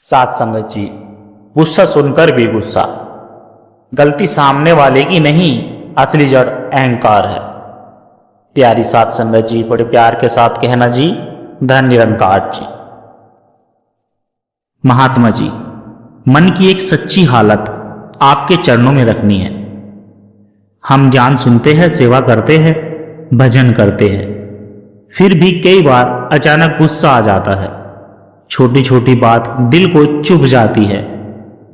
साथ संगत जी, गुस्सा सुनकर भी गुस्सा। गलती सामने वाले की नहीं, असली जड़ अहंकार है। प्यारी साथ संगत जी, बड़े प्यार के साथ कहना जी, धन निरंकार जी। महात्मा जी, मन की एक सच्ची हालत आपके चरणों में रखनी है। हम ज्ञान सुनते हैं, सेवा करते हैं, भजन करते हैं, फिर भी कई बार अचानक गुस्सा आ जाता है। छोटी छोटी बात दिल को चुभ जाती है।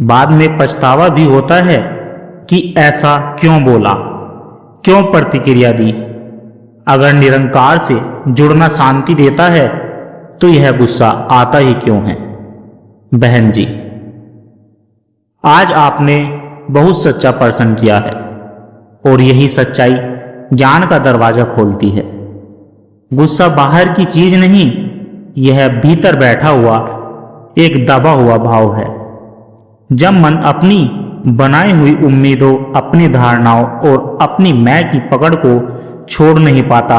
बाद में पछतावा भी होता है कि ऐसा क्यों बोला, क्यों प्रतिक्रिया दी। अगर निरंकार से जुड़ना शांति देता है तो यह गुस्सा आता ही क्यों है। बहन जी, आज आपने बहुत सच्चा प्रश्न किया है और यही सच्चाई ज्ञान का दरवाजा खोलती है। गुस्सा बाहर की चीज नहीं, यह भीतर बैठा हुआ एक दबा हुआ भाव है। जब मन अपनी बनाई हुई उम्मीदों, अपनी धारणाओं और अपनी मैं की पकड़ को छोड़ नहीं पाता,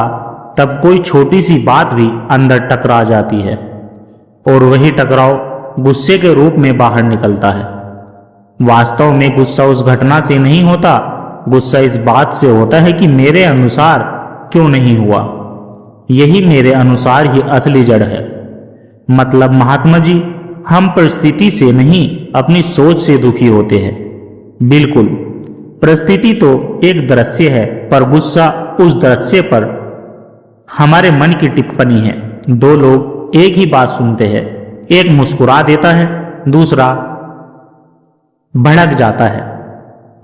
तब कोई छोटी सी बात भी अंदर टकरा जाती है और वही टकराव गुस्से के रूप में बाहर निकलता है। वास्तव में गुस्सा उस घटना से नहीं होता, गुस्सा इस बात से होता है कि मेरे अनुसार क्यों नहीं हुआ। यही मेरे अनुसार ही असली जड़ है। मतलब महात्मा जी, हम परिस्थिति से नहीं, अपनी सोच से दुखी होते हैं। बिल्कुल, परिस्थिति तो एक दृश्य है, पर गुस्सा उस दृश्य पर हमारे मन की टिप्पणी है। दो लोग एक ही बात सुनते हैं, एक मुस्कुरा देता है, दूसरा भड़क जाता है।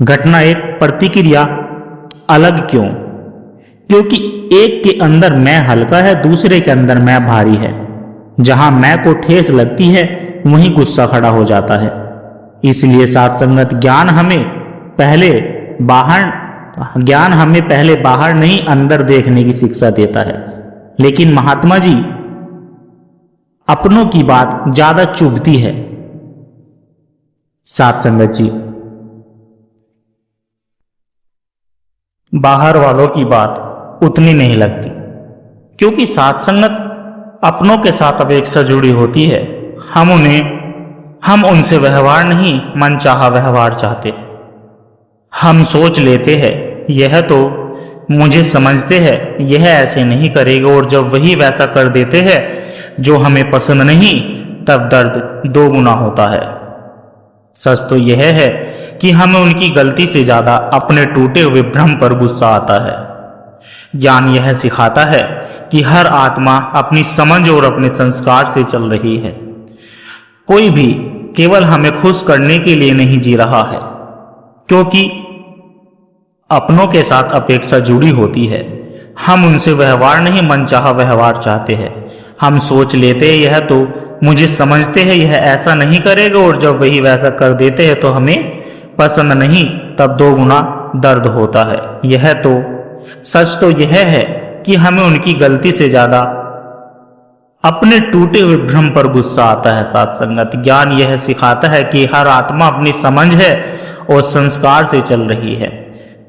घटना एक, प्रतिक्रिया अलग क्यों? क्योंकि एक के अंदर मैं हल्का है, दूसरे के अंदर मैं भारी है। जहां मैं को ठेस लगती है, वहीं गुस्सा खड़ा हो जाता है। इसलिए साथ संगत, ज्ञान हमें पहले बाहर नहीं, अंदर देखने की शिक्षा देता है। लेकिन महात्मा जी, अपनों की बात ज्यादा चुभती है। साथ संगत जी, बाहर वालों की बात उतनी नहीं लगती, क्योंकि साथ संगत अपनों के साथ अपेक्षा जुड़ी होती है। हम उनसे व्यवहार नहीं, मनचाहा व्यवहार चाहते। हम सोच लेते हैं, यह तो मुझे समझते हैं, यह ऐसे नहीं करेगा, और जब वही वैसा कर देते हैं जो हमें पसंद नहीं, तब दर्द दो गुना होता है। सच तो यह है कि हमें उनकी गलती से ज्यादा अपने टूटे हुए भ्रम पर गुस्सा आता है। ज्ञान यह सिखाता है कि हर आत्मा अपनी समझ और अपने संस्कार से चल रही है। कोई भी केवल हमें खुश करने के लिए नहीं जी रहा है, क्योंकि अपनों के साथ अपेक्षा जुड़ी होती है। हम उनसे व्यवहार नहीं, मनचाहा व्यवहार चाहते हैं। हम सोच लेते हैं, यह तो मुझे समझते हैं, यह ऐसा नहीं करेगा, और जब वही वैसा कर देते हैं तो हमें पसंद नहीं, तब दो गुना दर्द होता है। यह तो सच तो यह है कि हमें उनकी गलती से ज्यादा अपने टूटे हुए भ्रम पर गुस्सा आता है। साथ संगत, ज्ञान यह सिखाता है कि हर आत्मा अपनी समझ है और संस्कार से चल रही है।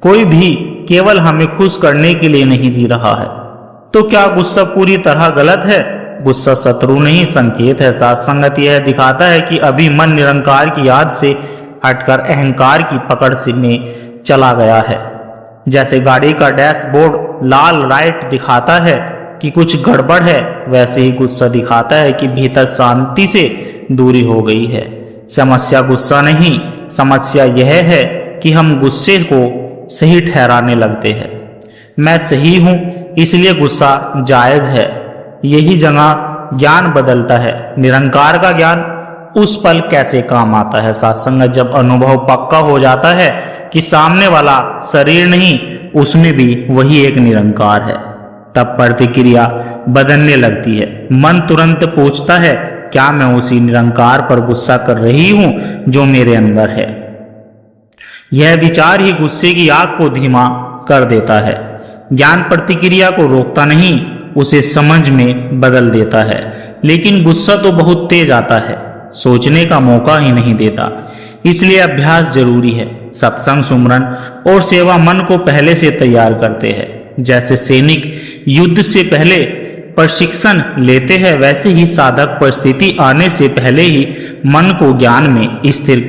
कोई भी केवल हमें खुश करने के लिए नहीं जी रहा है। तो क्या गुस्सा पूरी तरह गलत है? गुस्सा शत्रु नहीं, संकेत है। साथ संगत, यह दिखाता है कि अभी मन निरंकार की याद से हटकर अहंकार की पकड़ से में चला गया है। जैसे गाड़ी का डैशबोर्ड लाल लाइट दिखाता है कि कुछ गड़बड़ है, वैसे ही गुस्सा दिखाता है कि भीतर शांति से दूरी हो गई है। समस्या गुस्सा नहीं, समस्या यह है कि हम गुस्से को सही ठहराने लगते हैं। मैं सही हूं, इसलिए गुस्सा जायज है। यही जगह ज्ञान बदलता है। निरंकार का ज्ञान उस पल कैसे काम आता है? साथ संगत, जब अनुभव पक्का हो जाता है कि सामने वाला शरीर नहीं, उसमें भी वही एक निरंकार है, तब प्रतिक्रिया बदलने लगती है। मन तुरंत पूछता है, क्या मैं उसी निरंकार पर गुस्सा कर रही हूं जो मेरे अंदर है? यह विचार ही गुस्से की आग को धीमा कर देता है। ज्ञान प्रतिक्रिया को रोकता नहीं, उसे समझ में बदल देता है। लेकिन गुस्सा तो बहुत तेज आता है, सोचने का मौका ही नहीं देता। इसलिए अभ्यास जरूरी है। सत्संग, सुमरन और सेवा मन को पहले से तैयार करते हैं। जैसे सैनिक युद्ध से पहले प्रशिक्षण लेते हैं वैसे ही साधक परिस्थिति आने से पहले ही मन को ज्ञान में स्थिर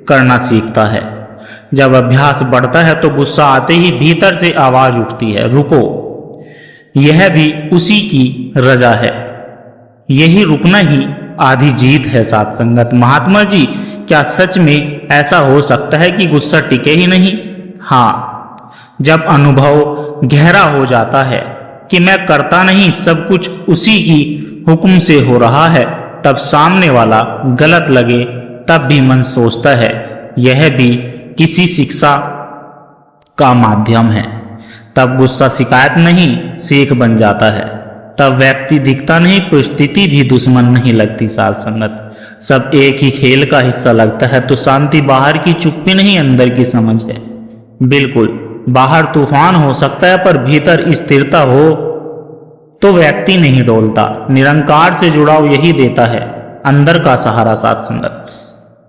करना सीखता है। जब अभ्यास बढ़ता है तो गुस्सा आते ही भीतर से आवाज उठती है, रुको। यह भी उसी की रजा है। यही रुकना ही आधी जीत है साध संगत। महात्मा जी, क्या सच में ऐसा हो सकता है कि गुस्सा टिके ही नहीं? हाँ, जब अनुभव गहरा हो जाता है कि मैं करता नहीं, सब कुछ उसी की हुक्म से हो रहा है, तब सामने वाला गलत लगे तब भी मन सोचता है यह भी किसी शिक्षा का माध्यम है। तब गुस्सा शिकायत नहीं सीख बन जाता है। तब व्यक्ति दिखता नहीं, परिस्थिति भी दुश्मन नहीं लगती। साध संगत, सब एक ही खेल का हिस्सा लगता है तो शांति बाहर की चुप्पी नहीं, अंदर की समझ है। बिल्कुल, बाहर तूफान हो सकता है पर भीतर स्थिरता हो तो व्यक्ति नहीं डोलता। निरंकार से जुड़ाव यही देता है अंदर का सहारा। साध संगत,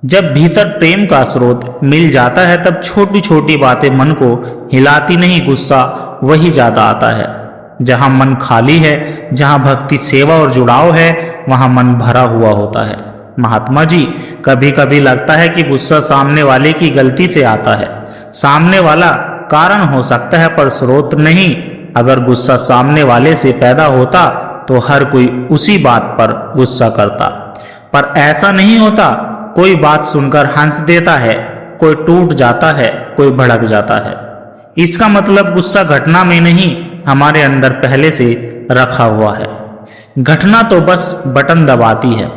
जब भीतर प्रेम का स्रोत मिल जाता है तब छोटी छोटी बातें मन को हिलाती नहीं, गुस्सा वही ज्यादा आता है। जहां मन खाली है, जहां भक्ति, सेवा और जुड़ाव है, वहां मन भरा हुआ होता है। महात्मा जी, कभी कभी लगता है कि गुस्सा सामने वाले की गलती से आता है। सामने वाला कारण हो सकता है पर स्रोत नहीं। अगर गुस्सा सामने वाले से पैदा होता तो हर कोई उसी बात पर गुस्सा करता, पर ऐसा नहीं होता। कोई बात सुनकर हंस देता है, कोई टूट जाता है, कोई भड़क जाता है। इसका मतलब गुस्सा घटना में नहीं, हमारे अंदर पहले से रखा हुआ है। घटना तो बस बटन दबाती है।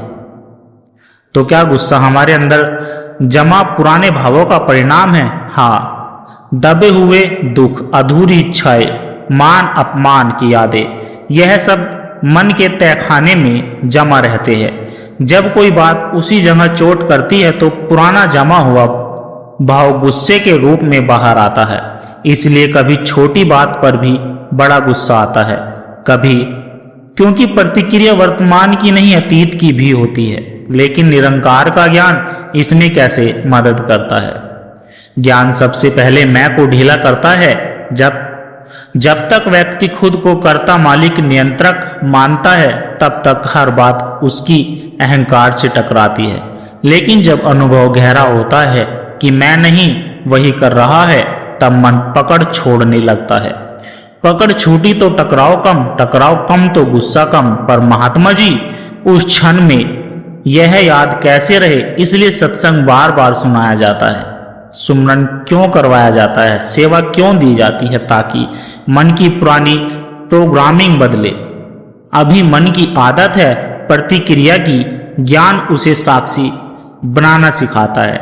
तो क्या गुस्सा हमारे अंदर जमा पुराने भावों का परिणाम है? हाँ, दबे हुए दुख, अधूरी इच्छाएं, मान अपमान की यादें, यह सब मन के तहखाने में जमा रहते हैं। जब कोई बात उसी जगह चोट करती है तो पुराना जमा हुआ भाव गुस्से के रूप में बाहर आता है। इसलिए कभी छोटी बात पर भी बड़ा गुस्सा आता है, कभी, क्योंकि प्रतिक्रिया वर्तमान की नहीं अतीत की भी होती है। लेकिन निरंकार का ज्ञान इसमें कैसे मदद करता है? ज्ञान सबसे पहले मैं को ढीला करता है। जब तक व्यक्ति खुद को कर्ता, मालिक, नियंत्रक मानता है तब तक हर बात उसकी अहंकार से टकराती है। लेकिन जब अनुभव गहरा होता है कि मैं नहीं, वही कर रहा है, तब मन पकड़ छोड़ने लगता है। पकड़ छूटी तो टकराव कम तो गुस्सा कम। पर महात्मा जी, उस क्षण में यह याद कैसे रहे, इसलिए सत्संग बार बार सुनाया जाता है, सुमरन क्यों करवाया जाता है, सेवा क्यों दी जाती है, ताकि मन की पुरानी प्रोग्रामिंग बदले। अभी मन की आदत है प्रतिक्रिया की, ज्ञान उसे साक्षी बनाना सिखाता है।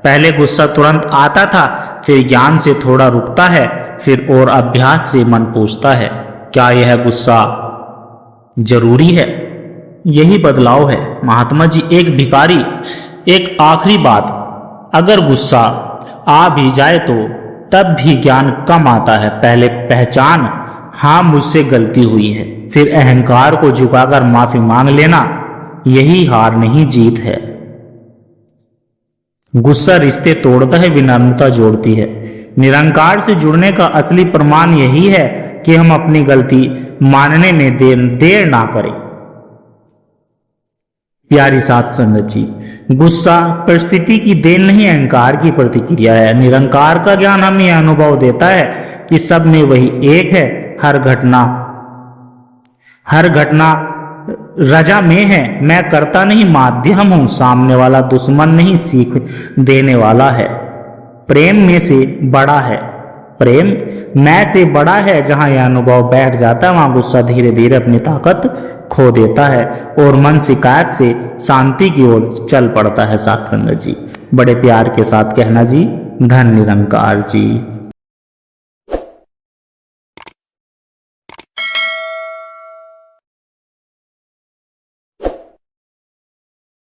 पहले गुस्सा तुरंत आता था, फिर ज्ञान से थोड़ा रुकता है, फिर और अभ्यास से मन पूछता है, क्या यह गुस्सा जरूरी है? यही बदलाव है महात्मा जी। एक भिखारी, एक आखिरी बात, अगर गुस्सा आ भी जाए तो तब भी ज्ञान कम आता है। पहले पहचान, हाँ मुझसे गलती हुई है, फिर अहंकार को झुकाकर माफी मांग लेना, यही हार नहीं जीत है। गुस्सा रिश्ते तोड़ता है, विनम्रता जोड़ती है। निरंकार से जुड़ने का असली प्रमाण यही है कि हम अपनी गलती मानने में देर ना करें। प्यारी साध संगत जी, गुस्सा परिस्थिति की देन नहीं, अहंकार की प्रतिक्रिया है। निरंकार का ज्ञान हमें अनुभव देता है कि सब में वही एक है। हर घटना रजा में है। मैं करता नहीं, माध्यम हूं। सामने वाला दुश्मन नहीं, सीख देने वाला है। प्रेम में से बड़ा है, प्रेम मैं से बड़ा है। जहां यह अनुभव बैठ जाता है वहां गुस्सा धीरे धीरे अपनी ताकत खो देता है और मन शिकायत से शांति की ओर चल पड़ता है। साथ संगत जी, बड़े प्यार के साथ कहना जी, धन निरंकार जी।